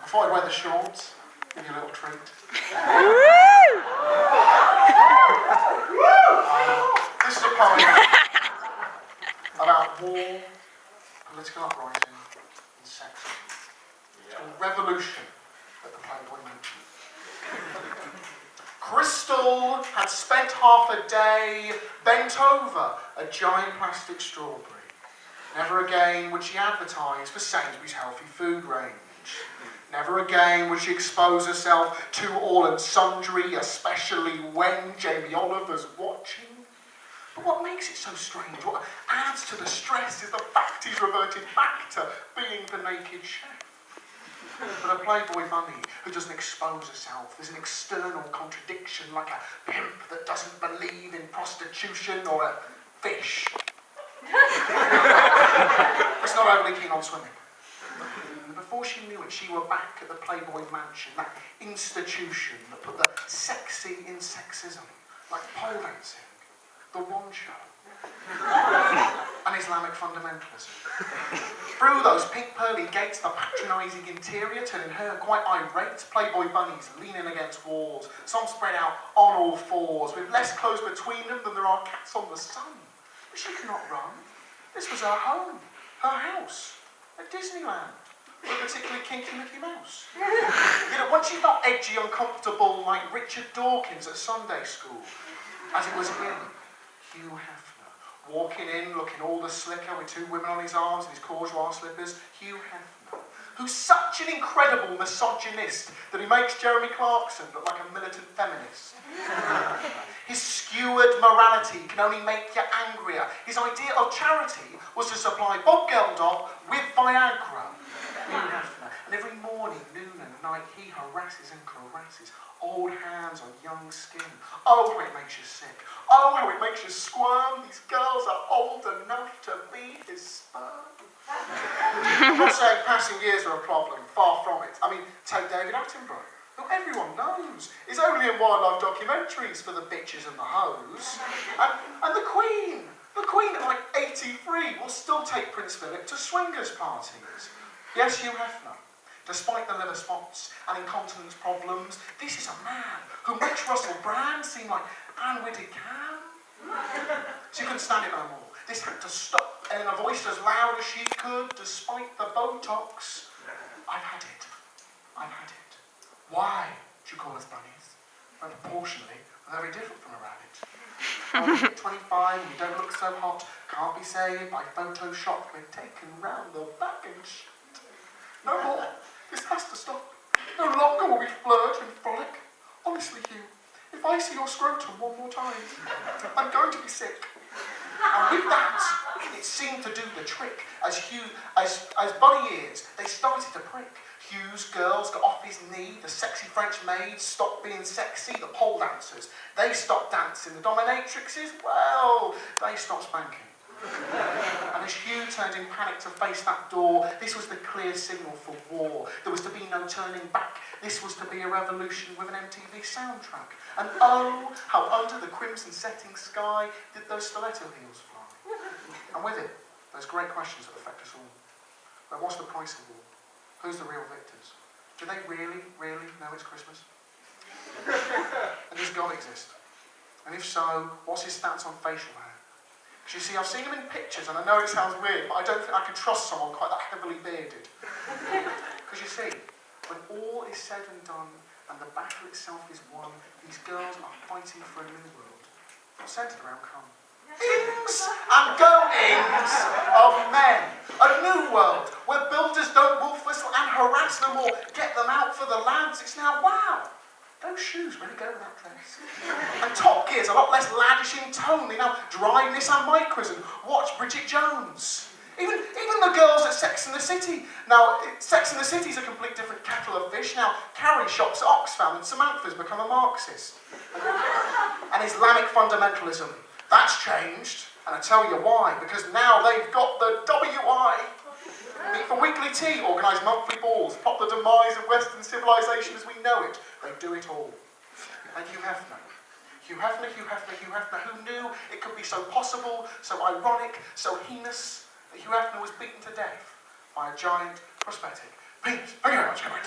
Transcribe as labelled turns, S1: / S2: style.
S1: Before I wear the shorts, give you a little treat. This is a poem about war, political uprising, and sex. It's called Revolution at the Playboy Mansion. Crystal had spent half a day bent over a giant plastic strawberry. Never again would she advertise for Sainsbury's healthy food range. Never again would she expose herself to all and sundry, especially when Jamie Oliver's watching. But what makes it so strange, what adds to the stress, is the fact he's reverted back to being the naked chef. But a Playboy bunny who doesn't expose herself is an external contradiction, like a pimp that doesn't believe in prostitution, or a fish that's not overly keen on swimming. And before she knew it, she were back at the Playboy Mansion, that institution that put the sexy in sexism, like pole dancing, the one show, and Islamic fundamentalism. Through those pink pearly gates, the patronising interior turning her quite irate, Playboy bunnies leaning against walls, some spread out on all fours, with less clothes between them than there are cats on the sun. But she cannot run. This was her home, her house, at Disneyland, with a particularly kinky Mickey Mouse. You know, once she felt edgy, uncomfortable, like Richard Dawkins at Sunday school, as it was him, Hugh Hefner, walking in, looking all the slicker with two women on his arms and his courgeois slippers. Hugh Hefner, who's such an incredible misogynist that he makes Jeremy Clarkson look like a militant feminist. His skewered morality can only make you angrier. His idea of charity was to supply Bob Geldof with Viagra. Hugh Hefner. And every morning, noon and night, he harasses and caresses old hands on young skin. Oh, how it makes you sick. Oh, how it makes you squirm. These girls are old enough to be his sperm. I'm not saying passing years are a problem, far from it. I mean, take David Attenborough, who everyone knows is only in wildlife documentaries for the bitches and the hoes. And the Queen at like 83 will still take Prince Philip to swingers parties. Yes, Hugh Hefner. Despite the liver spots and incontinence problems, this is a man who makes Russell Brand seem like Anne Whitted Cam. She couldn't stand it no more. This had to stop, and in a voice as loud as she could, despite the Botox, I've had it. I've had it. Why, she call us bunnies? Well, proportionally, we're very different from a rabbit. When we hit 25 and we don't look so hot, can't be saved by Photoshop, we're taken round the back and shit. No more. This has to stop. No longer will we flirt and frolic. Honestly, Hugh, if I see your scrotum one more time, I'm going to be sick. And with that, it seemed to do the trick. As bunny ears, they started to prick. Hugh's girls got off his knee. The sexy French maids stopped being sexy. The pole dancers, they stopped dancing. The dominatrixes, well, they stopped spanking. And as Hugh turned in panic to face that door, this was the clear signal for war. There was to be no turning back. This was to be a revolution with an MTV soundtrack. And oh, how under the crimson setting sky did those stiletto heels fly. And with it, those great questions that affect us all. But what's the price of war? Who's the real victors? Do they really, really know it's Christmas? And does God exist? And if so, what's his stance on facial hair? Because you see, I've seen him in pictures, and I know it sounds weird, but I don't think I can trust someone quite that heavily bearded. Because you see, when all is said and done, and the battle itself is won, these girls are fighting for a new world, not centred around cum. Ings and goings of men. A new world, where builders don't wolf whistle and harass no more. Get them out for the lads. It's now, wow, those shoes really go with that dress. And Top Gear's a lot less laddish in tone. They now drive Nissan Micras and watch Bridget Jones. Even the girls at Sex and the City. Now, Sex and the City's a complete different kettle of fish. Now, Carrie shops at Oxfam and Samantha's become a Marxist. And Islamic fundamentalism, that's changed. And I tell you why, because now they've got the WI. Meet for weekly tea, organise monthly balls, plot the demise of Western civilization as we know it. They do it all. And Hugh Hefner. Hugh Hefner, who knew it could be so possible, so ironic, so heinous, that Hugh Hefner was beaten to death by a giant prosthetic penis. Thank you very much, good night.